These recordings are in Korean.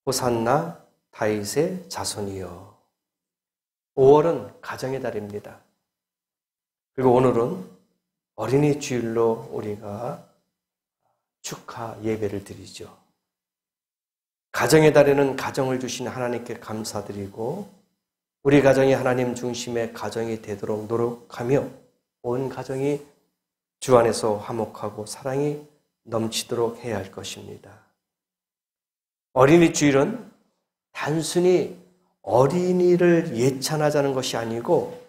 호산나 다윗의 자손이여. 5월은 가정의 달입니다. 그리고 오늘은 어린이 주일로 우리가 축하 예배를 드리죠. 가정의 달에는 가정을 주신 하나님께 감사드리고 우리 가정이 하나님 중심의 가정이 되도록 노력하며 온 가정이 주 안에서 화목하고 사랑이 넘치도록 해야 할 것입니다. 어린이 주일은 단순히 어린이를 예찬하자는 것이 아니고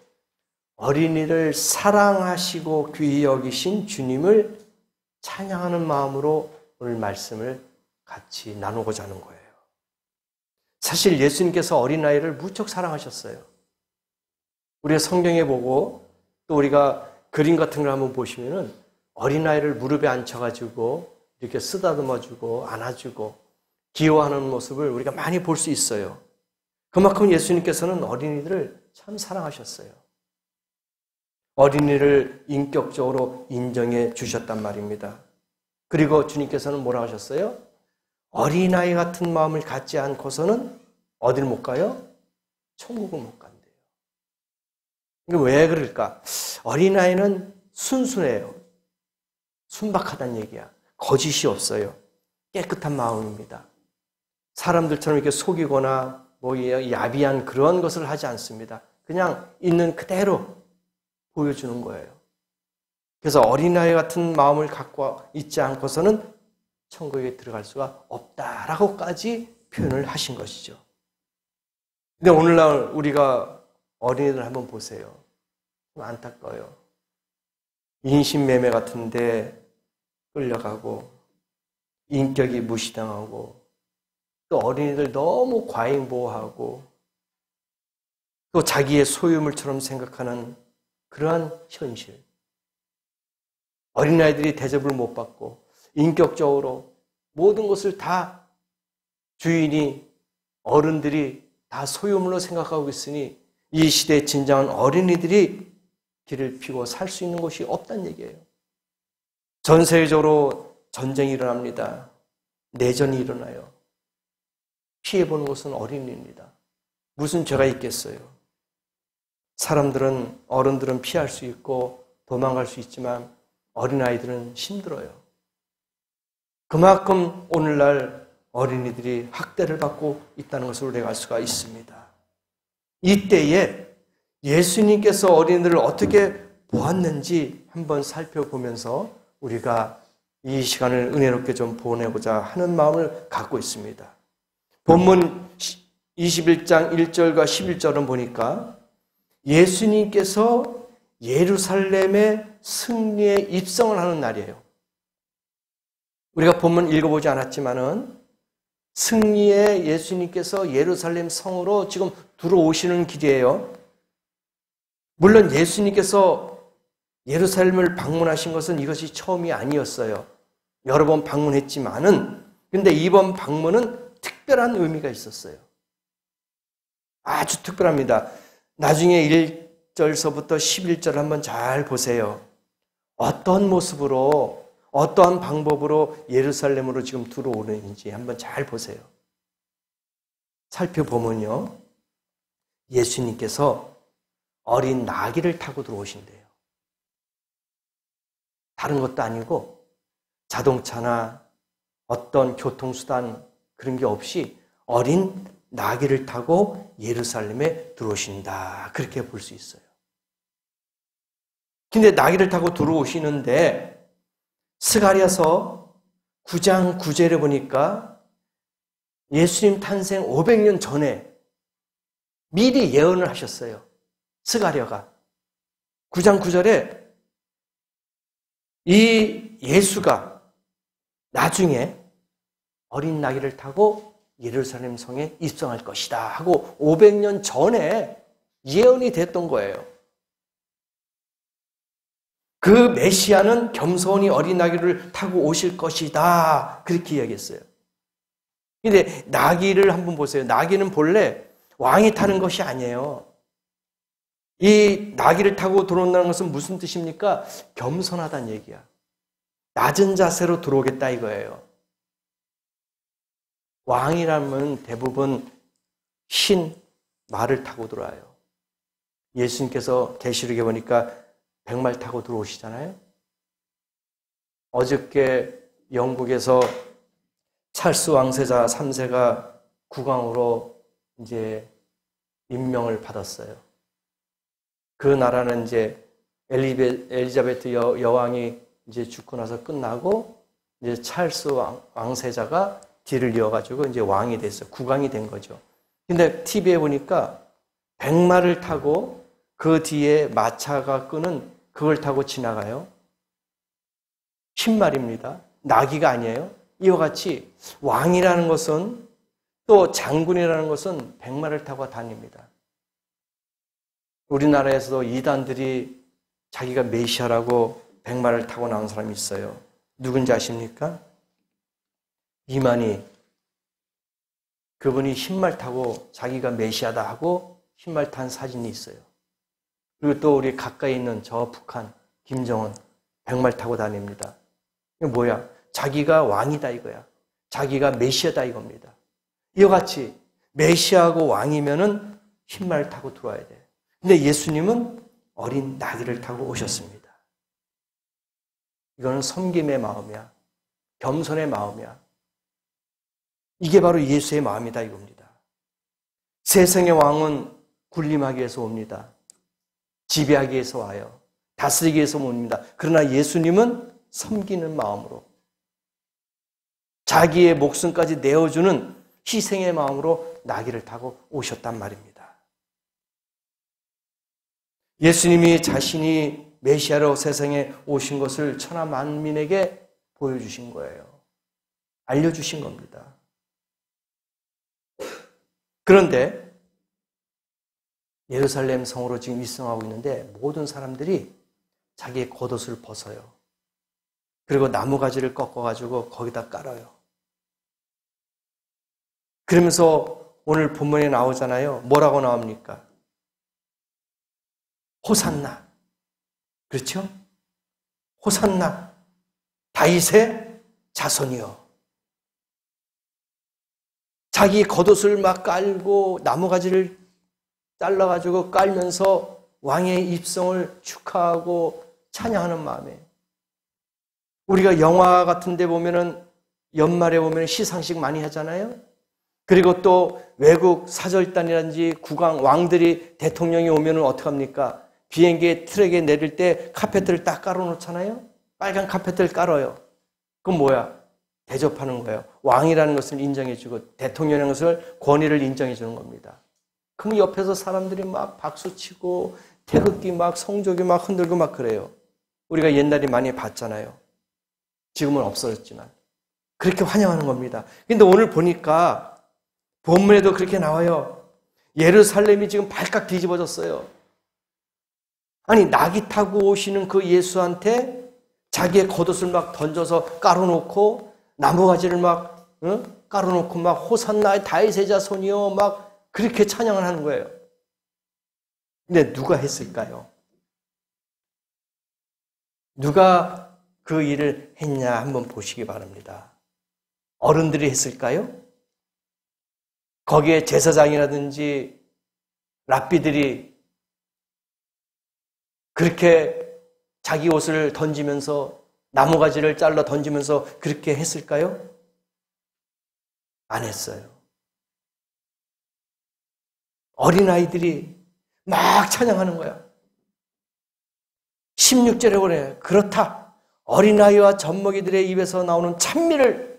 어린이를 사랑하시고 귀히 여기신 주님을 찬양하는 마음으로 오늘 말씀을 같이 나누고자 하는 거예요. 사실 예수님께서 어린아이를 무척 사랑하셨어요. 우리가 성경에 보고 또 우리가 그림 같은 걸 한번 보시면은 어린아이를 무릎에 앉혀가지고 이렇게 쓰다듬어주고 안아주고 기호하는 모습을 우리가 많이 볼 수 있어요. 그만큼 예수님께서는 어린이들을 참 사랑하셨어요. 어린이를 인격적으로 인정해 주셨단 말입니다. 그리고 주님께서는 뭐라 하셨어요? 어린아이 같은 마음을 갖지 않고서는 어딜 못 가요? 천국을 못 간대요. 이게 왜 그럴까? 어린아이는 순순해요. 순박하다는 얘기야. 거짓이 없어요. 깨끗한 마음입니다. 사람들처럼 이렇게 속이거나 야비한 그런 것을 하지 않습니다. 그냥 있는 그대로 보여주는 거예요. 그래서 어린아이 같은 마음을 갖고 있지 않고서는 천국에 들어갈 수가 없다라고까지 표현을 하신 것이죠. 근데 오늘날 우리가 어린이들 한번 보세요. 좀 안타까워요. 인신매매 같은데 끌려가고 인격이 무시당하고 또 어린이들 너무 과잉보호하고 또 자기의 소유물처럼 생각하는 그러한 현실. 어린아이들이 대접을 못 받고 인격적으로 모든 것을 다 주인이 어른들이 다 소유물로 생각하고 있으니 이 시대의 진정한 어린이들이 길을 피고 살 수 있는 곳이 없다는 얘기예요. 전 세계적으로 전쟁이 일어납니다. 내전이 일어나요. 피해보는 것은 어린이입니다. 무슨 죄가 있겠어요? 사람들은, 어른들은 피할 수 있고 도망갈 수 있지만 어린아이들은 힘들어요. 그만큼 오늘날 어린이들이 학대를 받고 있다는 것을 우리가 알 수가 있습니다. 이때에 예수님께서 어린이들을 어떻게 보았는지 한번 살펴보면서 우리가 이 시간을 은혜롭게 좀 보내고자 하는 마음을 갖고 있습니다. 본문 21장 1절과 11절은 보니까 예수님께서 예루살렘의 승리에 입성을 하는 날이에요. 우리가 본문 읽어보지 않았지만은 승리의 예수님께서 예루살렘 성으로 지금 들어오시는 길이에요. 물론 예수님께서 예루살렘을 방문하신 것은 이것이 처음이 아니었어요. 여러 번 방문했지만은 근데 이번 방문은 특별한 의미가 있었어요. 아주 특별합니다. 나중에 1절서부터 11절 한번 잘 보세요. 어떤 모습으로 어떠한 방법으로 예루살렘으로 지금 들어오는지 한번 잘 보세요. 살펴보면요. 예수님께서 어린 나귀를 타고 들어오신대요. 다른 것도 아니고 자동차나 어떤 교통수단 그런 게 없이 어린 나귀를 타고 예루살렘에 들어오신다. 그렇게 볼 수 있어요. 근데 나귀를 타고 들어오시는데 스가랴서 9장 9절에 보니까 예수님 탄생 500년 전에 미리 예언을 하셨어요. 스가랴가 9장 9절에 이 예수가 나중에 어린 나귀를 타고 예루살렘 성에 입성할 것이다 하고 500년 전에 예언이 됐던 거예요. 그 메시아는 겸손히 어린 나귀를 타고 오실 것이다 그렇게 이야기했어요. 근데 나귀를 한번 보세요. 나귀는 본래 왕이 타는 것이 아니에요. 이 나귀를 타고 들어온다는 것은 무슨 뜻입니까? 겸손하다는 얘기야. 낮은 자세로 들어오겠다 이거예요. 왕이라면 대부분 흰 말을 타고 들어와요. 예수님께서 계시록에 보니까 백말 타고 들어오시잖아요. 어저께 영국에서 찰스 왕세자 3세가 국왕으로 이제 임명을 받았어요. 그 나라는 이제 엘리자베트 여왕이 이제 죽고 나서 끝나고 이제 찰스 왕세자가 뒤를 이어가지고 이제 왕이 됐어요. 국왕이 된 거죠. 근데 TV에 보니까 백마를 타고 그 뒤에 마차가 끄는 그걸 타고 지나가요. 흰말입니다. 나귀가 아니에요. 이와 같이 왕이라는 것은 또 장군이라는 것은 백마를 타고 다닙니다. 우리나라에서도 이단들이 자기가 메시아라고 백마를 타고 나온 사람이 있어요. 누군지 아십니까? 이만희. 그분이 흰말 타고 자기가 메시아다 하고 흰말 탄 사진이 있어요. 그리고 또 우리 가까이 있는 저 북한 김정은 백말 타고 다닙니다. 이게 뭐야? 자기가 왕이다 이거야. 자기가 메시아다 이겁니다. 이와 같이 메시아하고 왕이면은 흰말 타고 들어와야 돼. 근데 예수님은 어린 나귀를 타고 오셨습니다. 이거는 섬김의 마음이야. 겸손의 마음이야. 이게 바로 예수의 마음이다 이겁니다. 세상의 왕은 군림하기 위해서 옵니다. 지배하기 위해서 와요. 다스리기 위해서 옵니다. 그러나 예수님은 섬기는 마음으로 자기의 목숨까지 내어주는 희생의 마음으로 나귀를 타고 오셨단 말입니다. 예수님이 자신이 메시아로 세상에 오신 것을 천하 만민에게 보여주신 거예요. 알려주신 겁니다. 그런데 예루살렘 성으로 지금 입성하고 있는데 모든 사람들이 자기의 겉옷을 벗어요. 그리고 나무가지를 꺾어가지고 거기다 깔아요. 그러면서 오늘 본문에 나오잖아요. 뭐라고 나옵니까? 호산나. 그렇죠? 호산나. 다윗의 자손이요. 자기 겉옷을 막 깔고 나무가지를 잘라가지고 깔면서 왕의 입성을 축하하고 찬양하는 마음에 우리가 영화 같은 데 보면은 연말에 보면 시상식 많이 하잖아요. 그리고 또 외국 사절단이라든지 국왕, 왕들이 대통령이 오면은 어떡합니까? 비행기에 트랙에 내릴 때 카페트를 딱 깔아놓잖아요. 빨간 카페트를 깔아요. 그건 뭐야? 대접하는 거예요. 왕이라는 것을 인정해주고 대통령이라는 것을 권위를 인정해주는 겁니다. 그럼 옆에서 사람들이 막 박수치고 태극기 막 성조기 막 흔들고 막 그래요. 우리가 옛날에 많이 봤잖아요. 지금은 없어졌지만. 그렇게 환영하는 겁니다. 근데 오늘 보니까 본문에도 그렇게 나와요. 예루살렘이 지금 발칵 뒤집어졌어요. 아니 낙이 타고 오시는 그 예수한테 자기의 겉옷을 막 던져서 깔아놓고 나무가지를 막 깔아놓고 막 호산나 다윗의 자손이요 막 그렇게 찬양을 하는 거예요. 근데 누가 했을까요? 누가 그 일을 했냐 한번 보시기 바랍니다. 어른들이 했을까요? 거기에 제사장이라든지 랍비들이 그렇게 자기 옷을 던지면서 나무가지를 잘라 던지면서 그렇게 했을까요? 안 했어요. 어린아이들이 막 찬양하는 거야. 16절에 보내 그렇다. 어린아이와 젖먹이들의 입에서 나오는 찬미를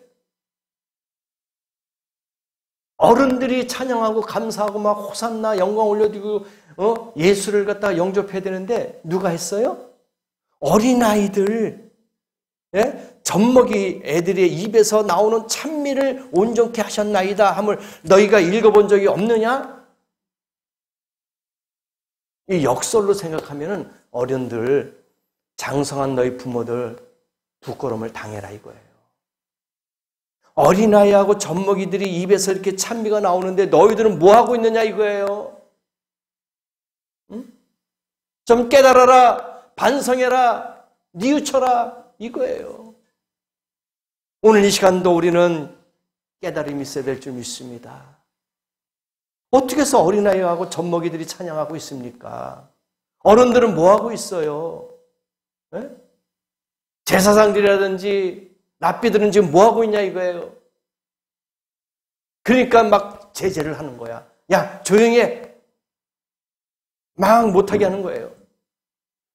어른들이 찬양하고 감사하고 막 호산나 영광 올려드리고 예수를 갖다가 영접해야 되는데 누가 했어요? 어린아이들, 예? 젖먹이 애들의 입에서 나오는 찬미를 온전케 하셨나이다 함을 너희가 읽어본 적이 없느냐? 이 역설로 생각하면은 어른들, 장성한 너희 부모들 부끄러움을 당해라 이거예요. 어린아이하고 젖먹이들이 입에서 이렇게 찬미가 나오는데 너희들은 뭐 하고 있느냐 이거예요. 응? 좀 깨달아라, 반성해라, 뉘우쳐라 이거예요. 오늘 이 시간도 우리는 깨달음이 있어야 될 줄 믿습니다. 어떻게 해서 어린아이하고 젖먹이들이 찬양하고 있습니까? 어른들은 뭐하고 있어요? 네? 제사장들이라든지 랍비들은 지금 뭐하고 있냐 이거예요. 그러니까 막 제재를 하는 거야. 야, 조용히 해. 막 못하게 하는 거예요.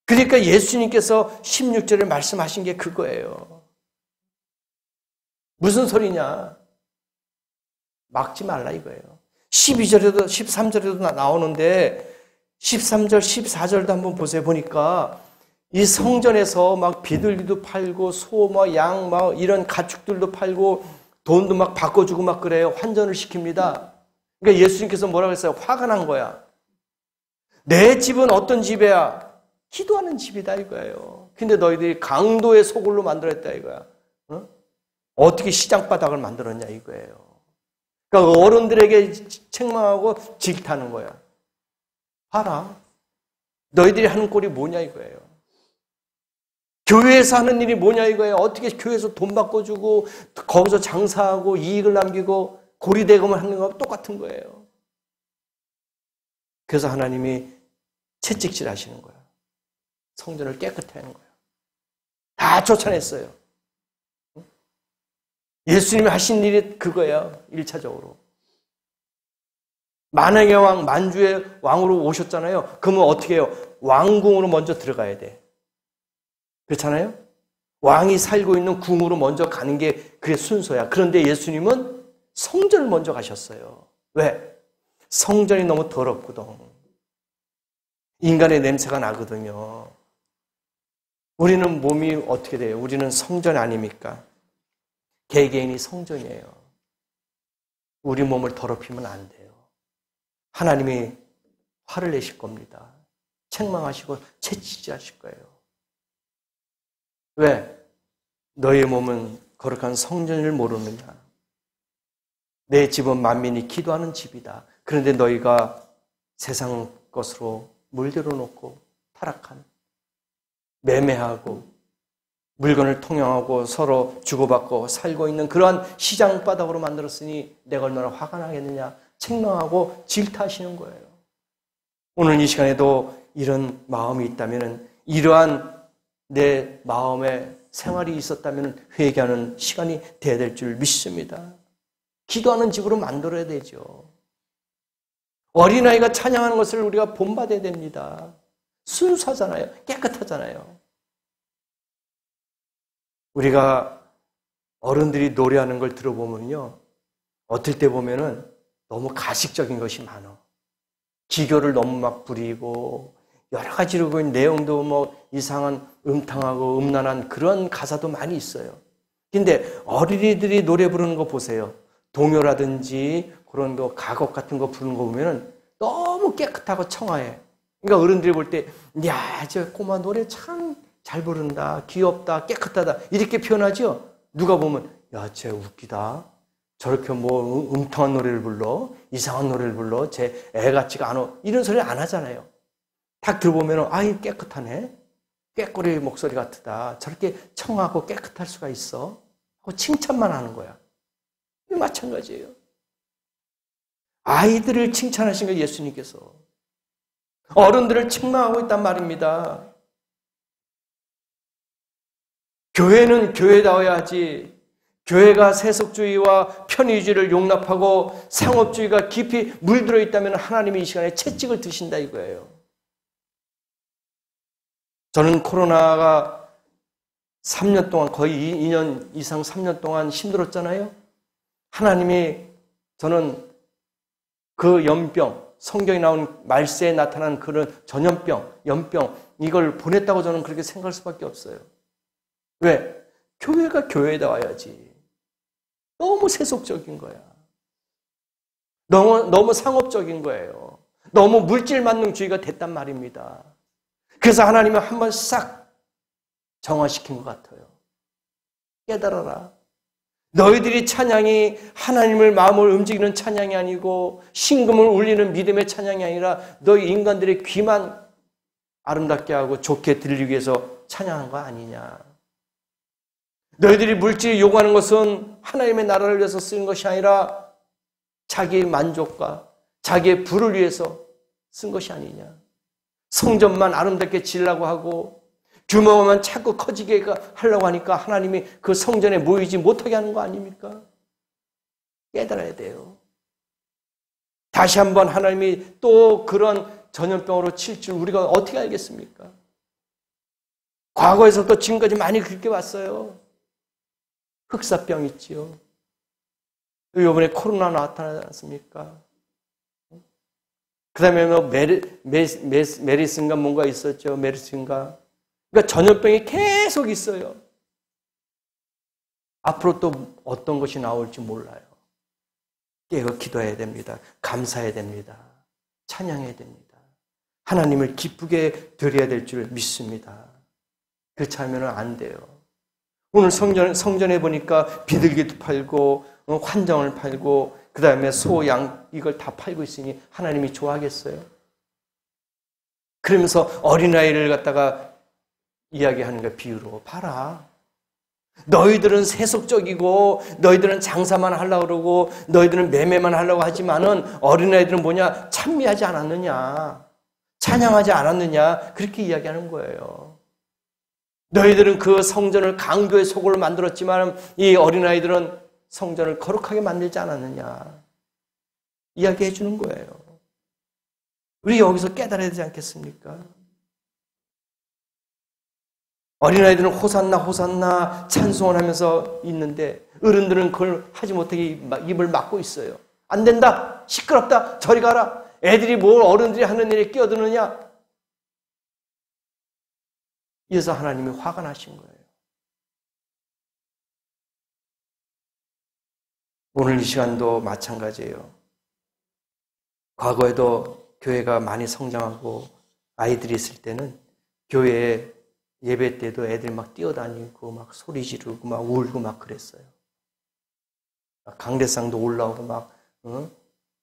그러니까 예수님께서 16절에 말씀하신 게 그거예요. 무슨 소리냐? 막지 말라 이거예요. 12절에도 13절에도 나오는데 13절, 14절도 한번 보세요. 보니까 이 성전에서 막 비둘기도 팔고 소, 양, 이런 가축들도 팔고 돈도 막 바꿔주고 막 그래요. 환전을 시킵니다. 그러니까 예수님께서 뭐라고 했어요? 화가 난 거야. 내 집은 어떤 집이야? 기도하는 집이다 이거예요. 근데 너희들이 강도의 소굴로 만들었다 이거야. 어? 어떻게 시장바닥을 만들었냐 이거예요. 그러니까 어른들에게 책망하고 질타하는 거야. 봐라. 너희들이 하는 꼴이 뭐냐 이거예요. 교회에서 하는 일이 뭐냐 이거예요. 어떻게 교회에서 돈 바꿔주고 거기서 장사하고 이익을 남기고 고리대금을 하는 거랑 똑같은 거예요. 그래서 하나님이 채찍질 하시는 거예요. 성전을 깨끗게 하는 거예요. 다 쫓아냈어요. 예수님이 하신 일이 그거예요. 1차적으로. 만왕의 왕, 만주의 왕으로 오셨잖아요. 그러면 어떻게 해요? 왕궁으로 먼저 들어가야 돼. 그렇잖아요? 왕이 살고 있는 궁으로 먼저 가는 게 그게 순서야. 그런데 예수님은 성전을 먼저 가셨어요. 왜? 성전이 너무 더럽거든. 인간의 냄새가 나거든요. 우리는 몸이 어떻게 돼요? 우리는 성전 아닙니까? 개개인이 성전이에요. 우리 몸을 더럽히면 안 돼요. 하나님이 화를 내실 겁니다. 책망하시고 채찍질하실 거예요. 왜? 너의 몸은 거룩한 성전을 모르느냐? 내 집은 만민이 기도하는 집이다. 그런데 너희가 세상 것으로 물들어 놓고 타락한, 매매하고 물건을 통용하고 서로 주고받고 살고 있는 그러한 시장 바닥으로 만들었으니 내가 얼마나 화가 나겠느냐 책망하고 질타하시는 거예요. 오늘 이 시간에도 이런 마음이 있다면, 이러한 내 마음의 생활이 있었다면 회개하는 시간이 돼야 될 줄 믿습니다. 기도하는 집으로 만들어야 되죠. 어린아이가 찬양하는 것을 우리가 본받아야 됩니다. 순수하잖아요. 깨끗하잖아요. 우리가 어른들이 노래하는 걸 들어보면요, 어떨 때 보면은 너무 가식적인 것이 많아. 기교를 너무 막 부리고 여러 가지로 그 내용도 뭐 이상한 음탕하고 음란한 그런 가사도 많이 있어요. 근데 어린이들이 노래 부르는 거 보세요. 동요라든지 그런 거 가곡 같은 거 부르는 거 보면은 너무 깨끗하고 청아해. 그러니까 어른들이 볼 때, 야, 저 꼬마 노래 참 잘 부른다, 귀엽다, 깨끗하다 이렇게 표현하죠. 누가 보면 야, 쟤 웃기다. 저렇게 뭐 음탕한 노래를 불러, 이상한 노래를 불러, 쟤 애 같지가 않아. 이런 소리 안 하잖아요. 딱 들어보면 아이 깨끗하네. 꾀꼬리 목소리 같다. 저렇게 청하고 깨끗할 수가 있어. 하고 칭찬만 하는 거야. 마찬가지예요. 아이들을 칭찬하신 거예요, 예수님께서. 어른들을 책망하고 있단 말입니다. 교회는 교회다워야지. 교회가 세속주의와 편의주의를 용납하고 상업주의가 깊이 물들어 있다면 하나님이 이 시간에 채찍을 드신다 이거예요. 저는 코로나가 3년 동안, 거의 2년 이상 3년 동안 힘들었잖아요. 하나님이, 저는 그 연병, 성경에 나온 말세에 나타난 그런 전염병, 연병, 이걸 보냈다고 저는 그렇게 생각할 수밖에 없어요. 왜? 교회가 교회에다 와야지. 너무 세속적인 거야. 너무 상업적인 거예요. 너무 물질만능주의가 됐단 말입니다. 그래서 하나님은 한번 싹 정화시킨 것 같아요. 깨달아라. 너희들이 찬양이 하나님을 마음을 움직이는 찬양이 아니고 신금을 울리는 믿음의 찬양이 아니라 너희 인간들의 귀만 아름답게 하고 좋게 들리기 위해서 찬양한 거 아니냐. 너희들이 물질이 요구하는 것은 하나님의 나라를 위해서 쓰는 것이 아니라 자기의 만족과 자기의 부를 위해서 쓴 것이 아니냐. 성전만 아름답게 지으려고 하고 규모만 자꾸 커지게 하려고 하니까 하나님이 그 성전에 모이지 못하게 하는 거 아닙니까? 깨달아야 돼요. 다시 한번 하나님이 또 그런 전염병으로 칠 줄 우리가 어떻게 알겠습니까? 과거에서부터 지금까지 많이 그렇게 왔어요. 흑사병 있지요. 이번에 코로나 나타나지 않습니까? 그 다음에 뭐 메리스인가 뭔가 있었죠. 메리스인가. 그러니까 전염병이 계속 있어요. 앞으로 또 어떤 것이 나올지 몰라요. 깨어 기도해야 됩니다. 감사해야 됩니다. 찬양해야 됩니다. 하나님을 기쁘게 드려야 될 줄 믿습니다. 그렇지 않으면 안 돼요. 오늘 성전에 보니까 비둘기도 팔고 환장을 팔고 그 다음에 소, 양 이걸 다 팔고 있으니 하나님이 좋아하겠어요? 그러면서 어린아이를 갖다가 이야기하는 거 비유로 봐라. 너희들은 세속적이고 너희들은 장사만 하려고 그러고 너희들은 매매만 하려고 하지만은 어린아이들은 뭐냐? 찬미하지 않았느냐? 찬양하지 않았느냐? 그렇게 이야기하는 거예요. 너희들은 그 성전을 강도의 소굴로 만들었지만 이 어린아이들은 성전을 거룩하게 만들지 않았느냐? 이야기해 주는 거예요. 우리 여기서 깨달아야 되지 않겠습니까? 어린아이들은 호산나 호산나 찬송을 하면서 있는데 어른들은 그걸 하지 못하게 입을 막고 있어요. 안 된다. 시끄럽다. 저리 가라. 애들이 뭘 어른들이 하는 일에 끼어드느냐. 이어서 하나님이 화가 나신 거예요. 오늘 이 시간도 마찬가지예요. 과거에도 교회가 많이 성장하고 아이들이 있을 때는 교회에 예배 때도 애들이 막 뛰어다니고 막 소리 지르고 막 울고 막 그랬어요. 강대상도 올라오고 막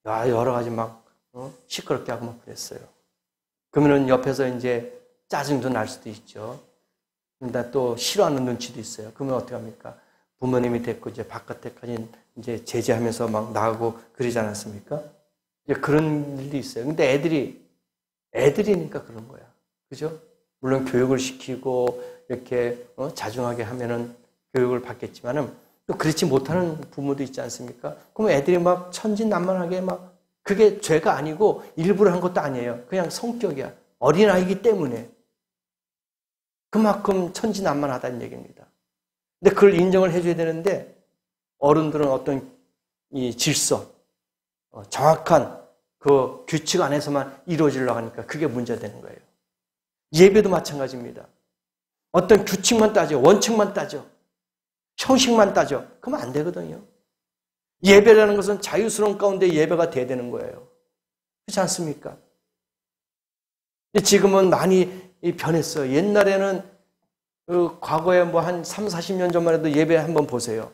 여러 가지 막 시끄럽게 하고 막 그랬어요. 그러면은 옆에서 이제 짜증도 날 수도 있죠. 근데 또 싫어하는 눈치도 있어요. 그러면 어떻게 합니까? 부모님이 됐고 이제 바깥에까지 이제 제재하면서 막 나가고 그러지 않았습니까? 이제 그런 일도 있어요. 근데 애들이니까 그런 거야. 그죠? 물론 교육을 시키고 이렇게 자중하게 하면은 교육을 받겠지만은 또 그렇지 못하는 부모도 있지 않습니까? 그럼 애들이 막 천진난만하게 막 그게 죄가 아니고 일부러 한 것도 아니에요. 그냥 성격이야. 어린아이기 때문에 그만큼 천진난만하다는 얘기입니다. 근데 그걸 인정을 해줘야 되는데 어른들은 어떤 이 질서, 정확한 그 규칙 안에서만 이루어지려고 하니까 그게 문제되는 거예요. 예배도 마찬가지입니다. 어떤 규칙만 따져, 원칙만 따져, 형식만 따져. 그러면 안 되거든요. 예배라는 것은 자유스러운 가운데 예배가 돼야 되는 거예요. 그렇지 않습니까? 지금은 많이 변했어요. 옛날에는 과거에 뭐 한 3, 40년 전만 해도 예배 한번 보세요.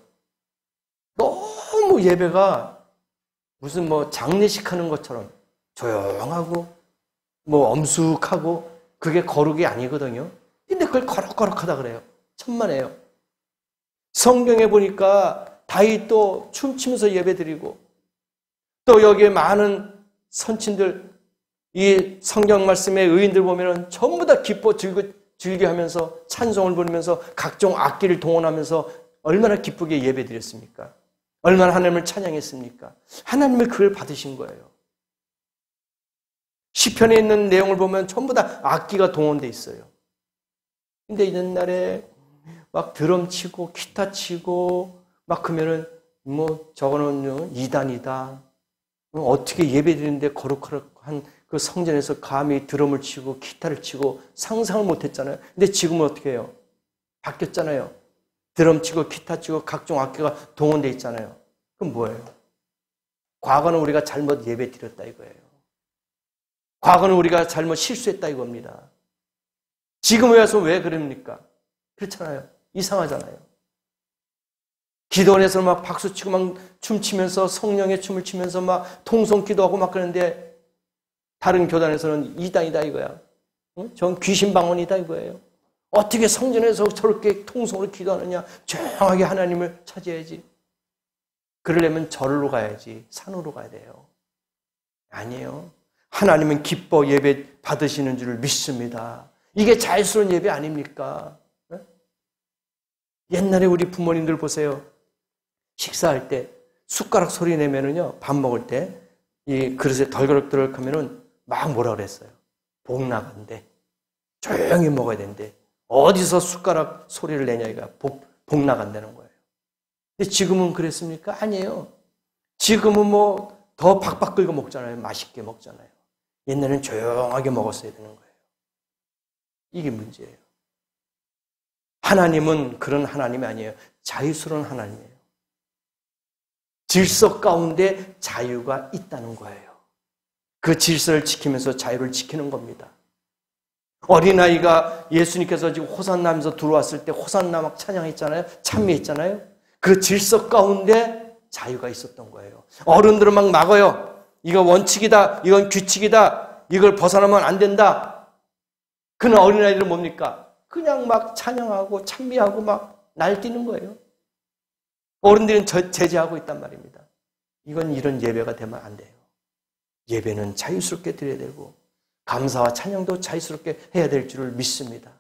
너무 예배가 무슨 뭐 장례식 하는 것처럼 조용하고 뭐 엄숙하고 그게 거룩이 아니거든요. 근데 그걸 거룩거룩하다 그래요. 천만에요. 성경에 보니까 다윗도 춤추면서 예배드리고 또 여기에 많은 선친들 이 성경 말씀의 의인들 보면은 전부 다 기뻐 즐겨하면서 찬송을 부르면서 각종 악기를 동원하면서 얼마나 기쁘게 예배드렸습니까? 얼마나 하나님을 찬양했습니까? 하나님을 그걸 받으신 거예요. 시편에 있는 내용을 보면 전부 다 악기가 동원돼 있어요. 근데 옛날에 막 드럼 치고 기타 치고 막 그러면은 뭐 저거는 이단이다. 어떻게 예배드리는데 거룩한 그 성전에서 감히 드럼을 치고 기타를 치고 상상을 못했잖아요. 근데 지금은 어떻게 해요? 바뀌었잖아요. 드럼 치고 기타 치고 각종 악기가 동원돼 있잖아요. 그럼 뭐예요? 과거는 우리가 잘못 예배드렸다 이거예요. 과거는 우리가 잘못 실수했다 이겁니다. 지금에 와서 왜 그럽니까? 그렇잖아요. 이상하잖아요. 기도원에서 막 박수치고 막 춤추면서 성령의 춤을 추면서 막 통성기도하고 막 그러는데 다른 교단에서는 이단이다 이거야. 전 귀신 방언이다 이거예요. 어떻게 성전에서 저렇게 통성으로 기도하느냐? 조용하게 하나님을 찾아야지. 그러려면 절로 가야지. 산으로 가야 돼요. 아니에요. 하나님은 기뻐 예배 받으시는 줄 믿습니다. 이게 자유스러운 예배 아닙니까? 옛날에 우리 부모님들 보세요. 식사할 때 숟가락 소리 내면은요, 밥 먹을 때 이 그릇에 덜그럭덜그럭 하면은 막 뭐라 그랬어요? 복 나간대. 조용히 먹어야 된대. 어디서 숟가락 소리를 내냐, 이가 복 나간다는 거예요. 근데 지금은 그랬습니까? 아니에요. 지금은 뭐 더 박박 긁어 먹잖아요. 맛있게 먹잖아요. 옛날에는 조용하게 먹었어야 되는 거예요. 이게 문제예요. 하나님은 그런 하나님이 아니에요. 자유스러운 하나님이에요. 질서 가운데 자유가 있다는 거예요. 그 질서를 지키면서 자유를 지키는 겁니다. 어린아이가 예수님께서 지금 호산나면서 들어왔을 때 호산나 막 찬양했잖아요. 찬미했잖아요. 그 질서 가운데 자유가 있었던 거예요. 어른들은 막 막아요. 이거 원칙이다. 이건 규칙이다. 이걸 벗어나면 안 된다. 그는 어린아이들은 뭡니까? 그냥 막 찬양하고 찬미하고 막 날뛰는 거예요. 어른들은 제재하고 있단 말입니다. 이건 이런 예배가 되면 안 돼요. 예배는 자유스럽게 드려야 되고 감사와 찬양도 자유스럽게 해야 될 줄을 믿습니다.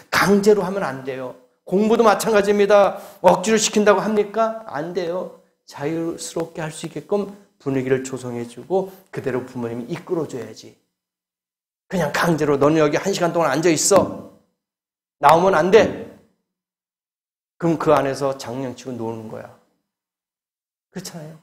강제로 하면 안 돼요. 공부도 마찬가지입니다. 억지로 시킨다고 합니까? 안 돼요. 자유스럽게 할 수 있게끔 분위기를 조성해주고 그대로 부모님이 이끌어줘야지. 그냥 강제로 너는 여기 1시간 동안 앉아있어. 나오면 안 돼. 그럼 그 안에서 장난치고 노는 거야. 그렇잖아요.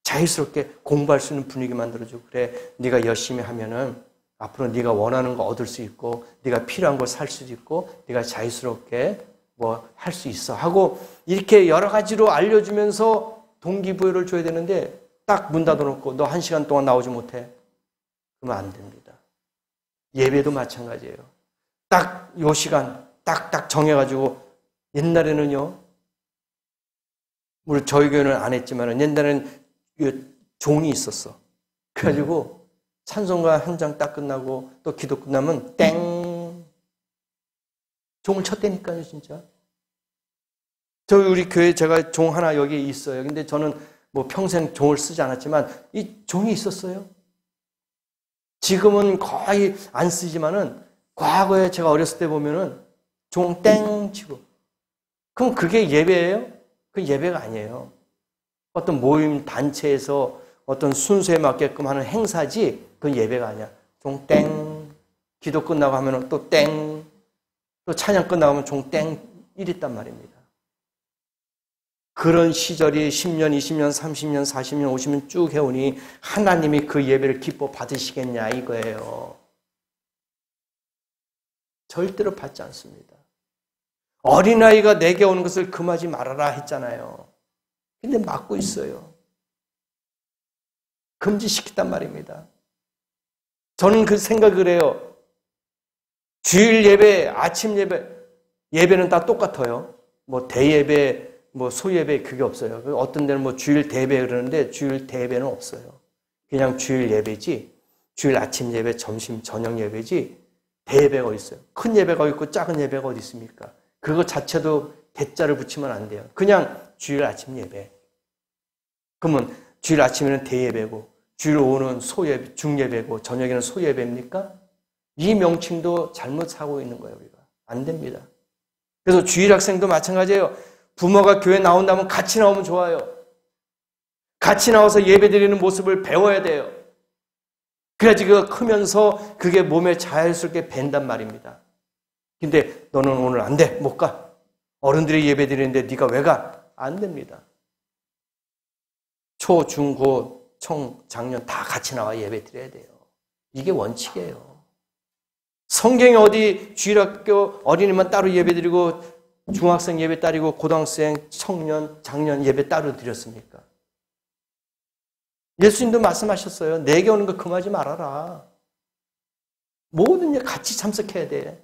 자유스럽게 공부할 수 있는 분위기 만들어주고 그래 네가 열심히 하면은 앞으로 네가 원하는 거 얻을 수 있고 네가 필요한 걸 살 수도 있고 네가 자유스럽게 뭐 할 수 있어 하고 이렇게 여러 가지로 알려주면서 동기부여를 줘야 되는데 딱 문 닫아놓고 너 1시간 동안 나오지 못해. 그러면 안 됩니다. 예배도 마찬가지예요. 딱 요 시간 딱딱 정해가지고 옛날에는요 우리 저희 교회는 안 했지만 옛날에는 종이 있었어. 그래가지고 찬송가 한 장 딱 끝나고 또 기도 끝나면 땡 종을 쳤다니까요. 진짜 저희 우리 교회 제가 종 하나 여기 있어요. 근데 저는 뭐 평생 종을 쓰지 않았지만 이 종이 있었어요. 지금은 거의 안 쓰지만은 과거에 제가 어렸을 때 보면은 종 땡 치고 그럼 그게 예배예요? 그 예배가 아니에요. 어떤 모임 단체에서 어떤 순서에 맞게끔 하는 행사지 그건 예배가 아니야. 종 땡 기도 끝나고 하면 또 땡 또 찬양 끝나고 하면 종 땡 이랬단 말입니다. 그런 시절이 10년, 20년, 30년, 40년, 50년 쭉 해오니 하나님이 그 예배를 기뻐 받으시겠냐 이거예요. 절대로 받지 않습니다. 어린아이가 내게 오는 것을 금하지 말아라 했잖아요. 근데 막고 있어요. 금지시켰단 말입니다. 저는 그 생각을 해요. 주일 예배, 아침 예배, 예배는 다 똑같아요. 뭐 대예배, 뭐 소예배 그게 없어요. 어떤 데는 뭐 주일 대배 그러는데 주일 대배는 없어요. 그냥 주일 예배지. 주일 아침 예배, 점심, 저녁 예배지. 대예배가 어디 있어요? 큰 예배가 있고 작은 예배가 어디 있습니까? 그거 자체도 대자를 붙이면 안 돼요. 그냥 주일 아침 예배. 그러면 주일 아침에는 대예배고 주일 오후는 소예배, 중예배고 저녁에는 소예배입니까? 이 명칭도 잘못 사고 있는 거예요. 우리가. 안 됩니다. 그래서 주일 학생도 마찬가지예요. 부모가 교회 나온다면 같이 나오면 좋아요. 같이 나와서 예배드리는 모습을 배워야 돼요. 그래야지 그가 크면서 그게 몸에 자연스럽게 밴단 말입니다. 근데 너는 오늘 안 돼. 못 가. 어른들이 예배드리는데 네가 왜 가? 안 됩니다. 초, 중, 고, 청, 장년 다 같이 나와 예배드려야 돼요. 이게 원칙이에요. 성경에 어디 주일학교 어린이만 따로 예배드리고 중학생 예배 따르고 고등학생, 청년, 장년 예배 따로 드렸습니까? 예수님도 말씀하셨어요. 내게 오는 거 금하지 말아라. 모든 일 같이 참석해야 돼.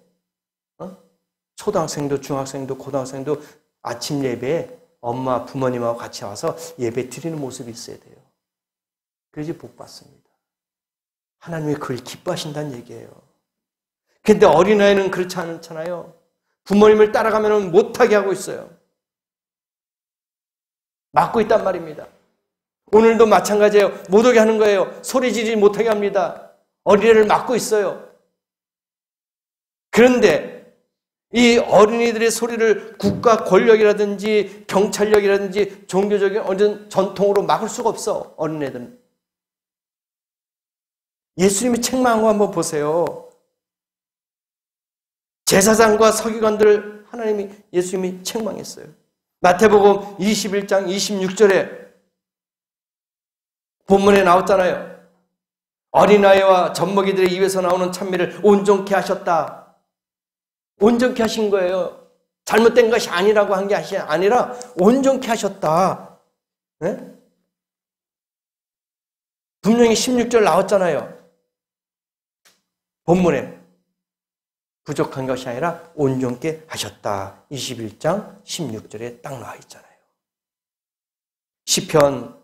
초등학생도 중학생도 고등학생도 아침 예배에 엄마 부모님하고 같이 와서 예배 드리는 모습이 있어야 돼요. 그래야지 복 받습니다. 하나님이 그걸 기뻐하신다는 얘기예요. 그런데 어린아이는 그렇지 않잖아요. 부모님을 따라가면 못하게 하고 있어요. 막고 있단 말입니다. 오늘도 마찬가지예요. 못 오게 하는 거예요. 소리 지르지 못하게 합니다. 어린애를 막고 있어요. 그런데 이 어린이들의 소리를 국가 권력이라든지 경찰력이라든지 종교적인 어떤 전통으로 막을 수가 없어. 어린애들은. 예수님이 책망한 거 한번 보세요. 제사장과 서기관들을 하나님이 예수님이 책망했어요. 마태복음 21장 26절에 본문에 나왔잖아요. 어린아이와 젖먹이들의 입에서 나오는 찬미를 온전케 하셨다. 온전케 하신 거예요. 잘못된 것이 아니라고 한 게 아니라 온전케 하셨다. 네? 분명히 16절 나왔잖아요. 본문에 부족한 것이 아니라 온전케 하셨다. 21장 16절에 딱 나와 있잖아요. 시편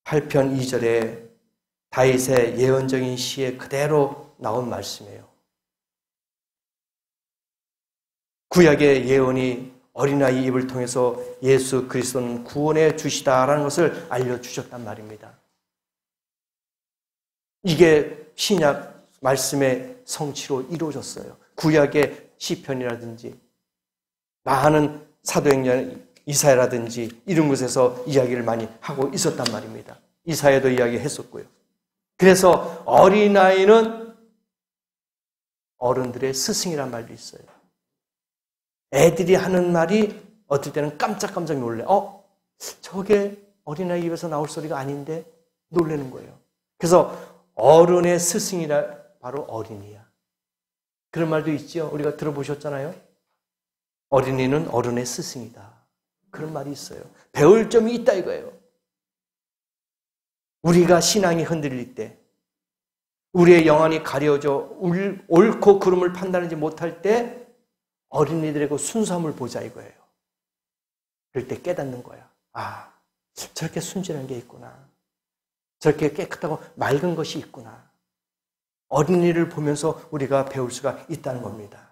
8편 2절에 다윗의 예언적인 시에 그대로 나온 말씀이에요. 구약의 예언이 어린아이 입을 통해서 예수 그리스도는 구원해 주시다라는 것을 알려주셨단 말입니다. 이게 신약 말씀의 성취로 이루어졌어요. 구약의 시편이라든지 많은 사도행전 이사야라든지 이런 곳에서 이야기를 많이 하고 있었단 말입니다. 이사야도 이야기했었고요. 그래서 어린아이는 어른들의 스승이란 말도 있어요. 애들이 하는 말이 어떨 때는 깜짝깜짝 놀래. 저게 어린아이 입에서 나올 소리가 아닌데 놀라는 거예요. 그래서 어른의 스승이라 바로 어린이야. 그런 말도 있죠. 우리가 들어보셨잖아요. 어린이는 어른의 스승이다. 그런 말이 있어요. 배울 점이 있다 이거예요. 우리가 신앙이 흔들릴 때, 우리의 영안이 가려져 옳고 그름을 판단하지 못할 때 어린이들의 순수함을 보자 이거예요. 그럴 때 깨닫는 거야. 아, 저렇게 순진한 게 있구나. 저렇게 깨끗하고 맑은 것이 있구나. 어린이를 보면서 우리가 배울 수가 있다는 겁니다.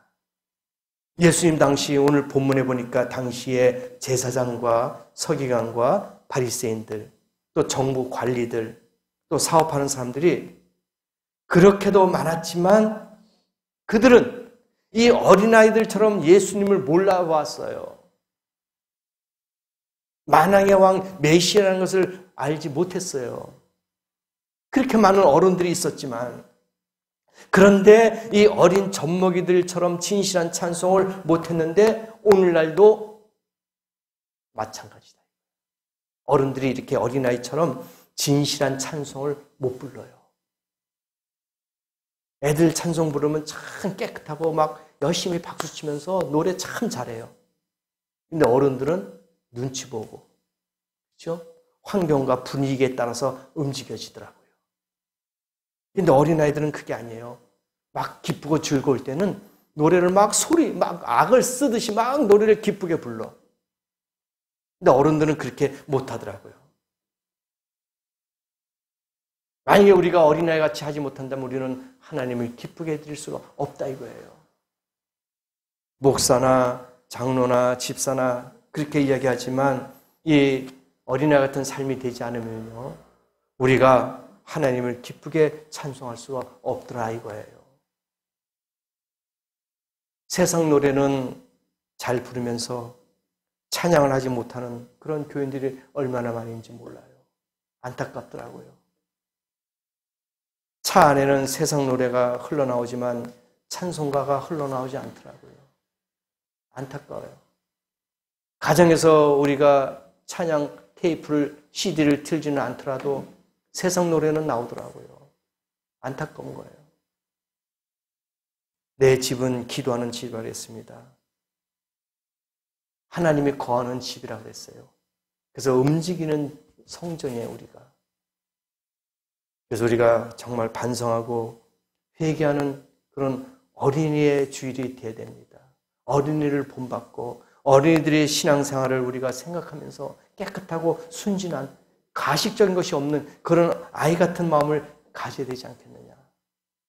예수님 당시 오늘 본문에 보니까 당시에 제사장과 서기관과 바리새인들 또 정부 관리들 또 사업하는 사람들이 그렇게도 많았지만 그들은 이 어린아이들처럼 예수님을 몰라봤어요. 만왕의 왕 메시아라는 것을 알지 못했어요. 그렇게 많은 어른들이 있었지만 그런데 이 어린 젖먹이들처럼 진실한 찬송을 못했는데 오늘날도 마찬가지다. 어른들이 이렇게 어린아이처럼 진실한 찬송을 못 불러요. 애들 찬송 부르면 참 깨끗하고 막 열심히 박수치면서 노래 참 잘해요. 근데 어른들은 눈치 보고 그렇죠? 환경과 분위기에 따라서 움직여지더라고요. 근데 어린아이들은 그게 아니에요. 막 기쁘고 즐거울 때는 노래를 막 악을 쓰듯이 막 노래를 기쁘게 불러. 근데 어른들은 그렇게 못하더라고요. 만약에 우리가 어린아이 같이 하지 못한다면 우리는 하나님을 기쁘게 해드릴 수가 없다 이거예요. 목사나 장로나 집사나 그렇게 이야기하지만 이 어린아이 같은 삶이 되지 않으면요. 우리가 하나님을 기쁘게 찬송할 수가 없더라 이거예요. 세상 노래는 잘 부르면서 찬양을 하지 못하는 그런 교인들이 얼마나 많은지 몰라요. 안타깝더라고요. 차 안에는 세상 노래가 흘러나오지만 찬송가가 흘러나오지 않더라고요. 안타까워요. 가정에서 우리가 찬양 테이프를 CD를 틀지는 않더라도 세상 노래는 나오더라고요. 안타까운 거예요. 내 집은 기도하는 집이라 그랬습니다. 하나님이 거하는 집이라 그랬어요. 그래서 움직이는 성전이에요, 우리가. 그래서 우리가 정말 반성하고 회개하는 그런 어린이의 주일이 되어야 됩니다. 어린이를 본받고 어린이들의 신앙생활을 우리가 생각하면서 깨끗하고 순진한 가식적인 것이 없는 그런 아이 같은 마음을 가져야 되지 않겠느냐.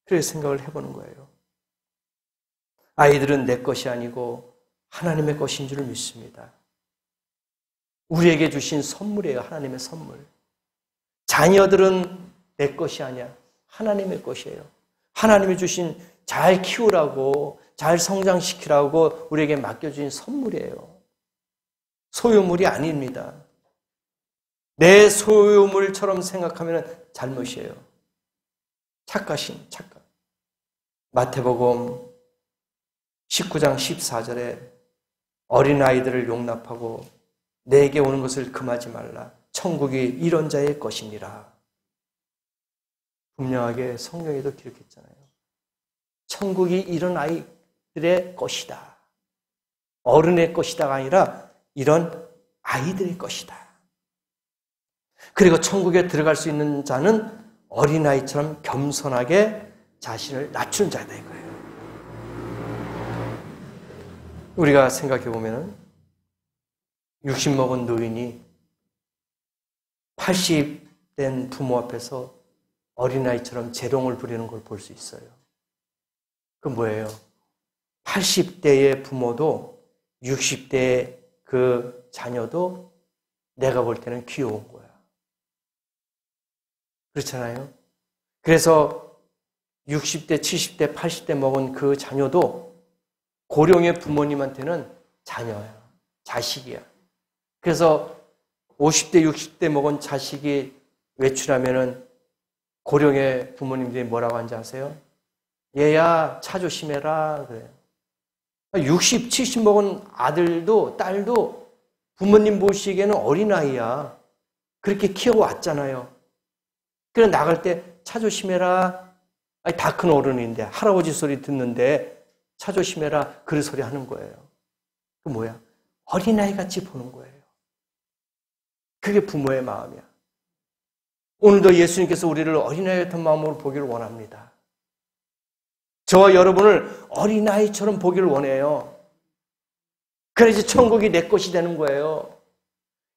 그렇게 생각을 해보는 거예요. 아이들은 내 것이 아니고 하나님의 것인 줄 믿습니다. 우리에게 주신 선물이에요. 하나님의 선물. 자녀들은 내 것이 아니야. 하나님의 것이에요. 하나님이 주신 잘 키우라고, 잘 성장시키라고 우리에게 맡겨주신 선물이에요. 소유물이 아닙니다. 내 소유물처럼 생각하면 잘못이에요. 착각인 착각. 마태복음 19장 14절에 어린아이들을 용납하고 내게 오는 것을 금하지 말라. 천국이 이런 자의 것이니라. 분명하게 성경에도 기록했잖아요. 천국이 이런 아이들의 것이다. 어른의 것이다가 아니라 이런 아이들의 것이다. 그리고 천국에 들어갈 수 있는 자는 어린아이처럼 겸손하게 자신을 낮춘 자다 이거예요. 우리가 생각해 보면 60 먹은 노인이 80 된 부모 앞에서 어린아이처럼 재롱을 부리는 걸 볼 수 있어요. 그 뭐예요? 80대의 부모도 60대의 그 자녀도 내가 볼 때는 귀여운 거야. 그렇잖아요? 그래서 60대, 70대, 80대 먹은 그 자녀도 고령의 부모님한테는 자녀야. 자식이야. 그래서 50대, 60대 먹은 자식이 외출하면은 고령의 부모님들이 뭐라고 하는지 아세요? 얘야, 차 조심해라. 그래요. 60, 70 먹은 아들도 딸도 부모님 보시기에는 어린아이야. 그렇게 키워왔잖아요. 그래서 나갈 때 차 조심해라. 다 큰 어른인데 할아버지 소리 듣는데 차 조심해라. 그 소리 하는 거예요. 그 뭐야? 어린아이 같이 보는 거예요. 그게 부모의 마음이야. 오늘도 예수님께서 우리를 어린아이 같은 마음으로 보기를 원합니다. 저와 여러분을 어린아이처럼 보기를 원해요. 그래야지 천국이 내 것이 되는 거예요.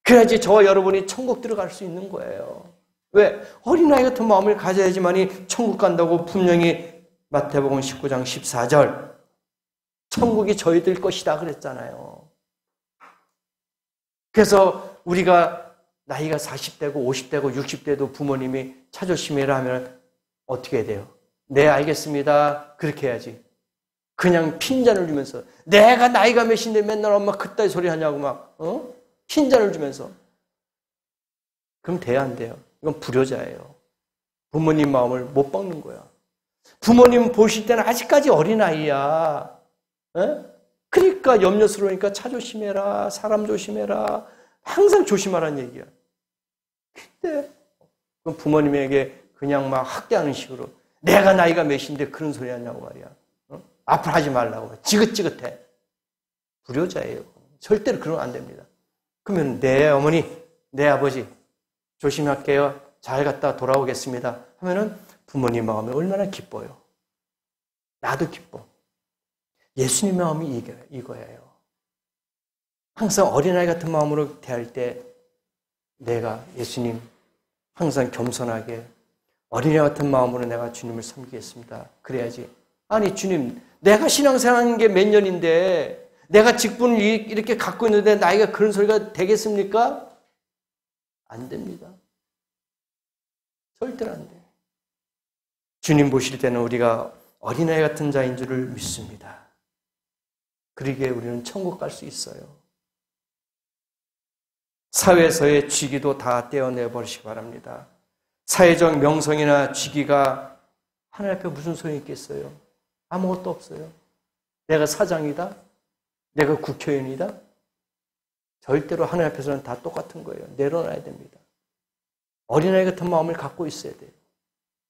그래야지 저와 여러분이 천국 들어갈 수 있는 거예요. 왜? 어린아이 같은 마음을 가져야지만이 천국 간다고 분명히 마태복음 19장 14절 천국이 저희들 것이다 그랬잖아요. 그래서 우리가 나이가 40대고 50대고 60대도 부모님이 차 조심해라 하면 어떻게 해야 돼요? 네, 알겠습니다. 그렇게 해야지. 그냥 핀잔을 주면서 내가 나이가 몇인데 맨날 엄마 그따위 소리 하냐고 막 핀잔을 주면서 그럼 돼야 안 돼요. 이건 불효자예요. 부모님 마음을 못 먹는 거야. 부모님 보실 때는 아직까지 어린아이야. 그러니까 염려스러우니까 차 조심해라. 사람 조심해라. 항상 조심하라는 얘기야. 근데 부모님에게 그냥 막 학대하는 식으로 내가 나이가 몇인데 그런 소리 하냐고 말이야. 앞으로 하지 말라고. 지긋지긋해. 불효자예요. 절대로 그러면 안 됩니다. 그러면 내 어머니, 내 아버지 조심할게요. 잘 갔다 돌아오겠습니다. 하면은 부모님 마음이 얼마나 기뻐요. 나도 기뻐. 예수님 마음이 이거예요. 항상 어린아이 같은 마음으로 대할 때 내가 예수님 항상 겸손하게 어린아이 같은 마음으로 내가 주님을 섬기겠습니다. 그래야지. 아니 주님 내가 신앙생활하는 게 몇 년인데 내가 직분을 이렇게 갖고 있는데 나이가 그런 소리가 되겠습니까? 안 됩니다. 절대로 안 돼요. 주님 보실 때는 우리가 어린아이 같은 자인 줄을 믿습니다. 그러기에 우리는 천국 갈 수 있어요. 사회에서의 직위도 다 떼어내버리시기 바랍니다. 사회적 명성이나 직위가 하나님 앞에 무슨 소용이 있겠어요? 아무것도 없어요. 내가 사장이다? 내가 국회의원이다? 절대로 하나님 앞에서는 다 똑같은 거예요. 내려놔야 됩니다. 어린아이 같은 마음을 갖고 있어야 돼요.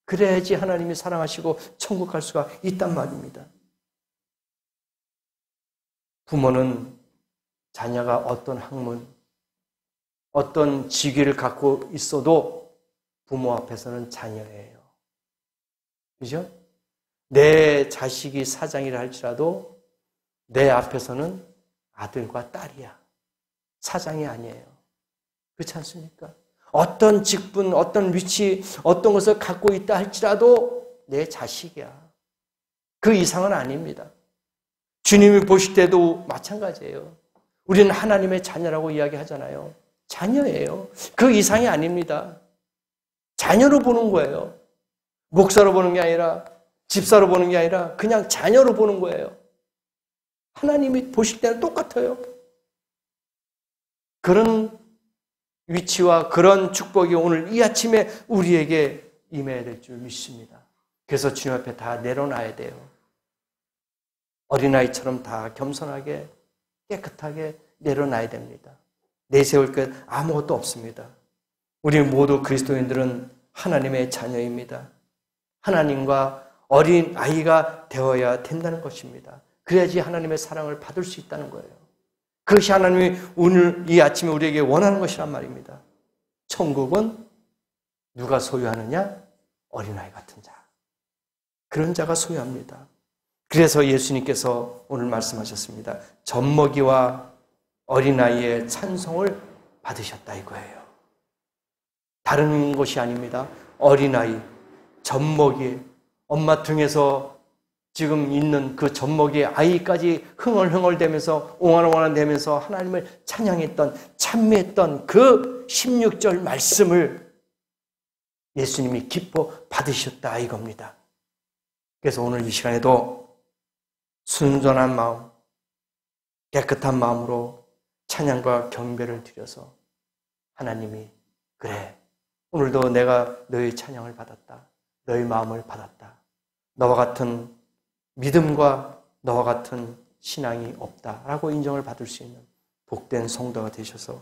그래야지 하나님이 사랑하시고 천국 갈 수가 있단 말입니다. 부모는 자녀가 어떤 학문, 어떤 직위를 갖고 있어도 부모 앞에서는 자녀예요. 그죠? 내 자식이 사장이라 할지라도 내 앞에서는 아들과 딸이야. 사장이 아니에요. 그렇지 않습니까? 어떤 직분, 어떤 위치, 어떤 것을 갖고 있다 할지라도 내 자식이야. 그 이상은 아닙니다. 주님이 보실 때도 마찬가지예요. 우리는 하나님의 자녀라고 이야기하잖아요. 자녀예요. 그 이상이 아닙니다. 자녀로 보는 거예요. 목사로 보는 게 아니라, 집사로 보는 게 아니라 그냥 자녀로 보는 거예요. 하나님이 보실 때는 똑같아요. 그런 위치와 그런 축복이 오늘 이 아침에 우리에게 임해야 될 줄 믿습니다. 그래서 주님 앞에 다 내려놔야 돼요. 어린아이처럼 다 겸손하게 깨끗하게 내려놔야 됩니다. 내세울 것 아무것도 없습니다. 우리 모두 그리스도인들은 하나님의 자녀입니다. 하나님과 어린 아이가 되어야 된다는 것입니다. 그래야지 하나님의 사랑을 받을 수 있다는 거예요. 그것이 하나님이 오늘 이 아침에 우리에게 원하는 것이란 말입니다. 천국은 누가 소유하느냐? 어린아이 같은 자. 그런 자가 소유합니다. 그래서 예수님께서 오늘 말씀하셨습니다. 젖먹이와 어린아이의 찬송을 받으셨다 이거예요. 다른 것이 아닙니다. 어린아이, 젖먹이, 엄마 등에서 지금 있는 그 젖먹이의 아이까지 흥얼흥얼대면서 옹알옹알대면서 하나님을 찬양했던, 찬미했던 그 16절 말씀을 예수님이 기뻐 받으셨다 이겁니다. 그래서 오늘 이 시간에도 순전한 마음, 깨끗한 마음으로 찬양과 경배를 드려서 하나님이 그래, 오늘도 내가 너의 찬양을 받았다. 너의 마음을 받았다. 너와 같은 믿음과 너와 같은 신앙이 없다라고 인정을 받을 수 있는 복된 성도가 되셔서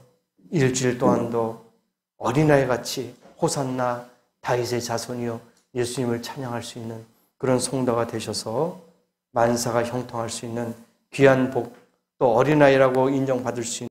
일주일 동안도 어린아이같이 호산나 다윗의 자손이여 예수님을 찬양할 수 있는 그런 성도가 되셔서 만사가 형통할 수 있는 귀한 복, 또 어린아이라고 인정받을 수 있는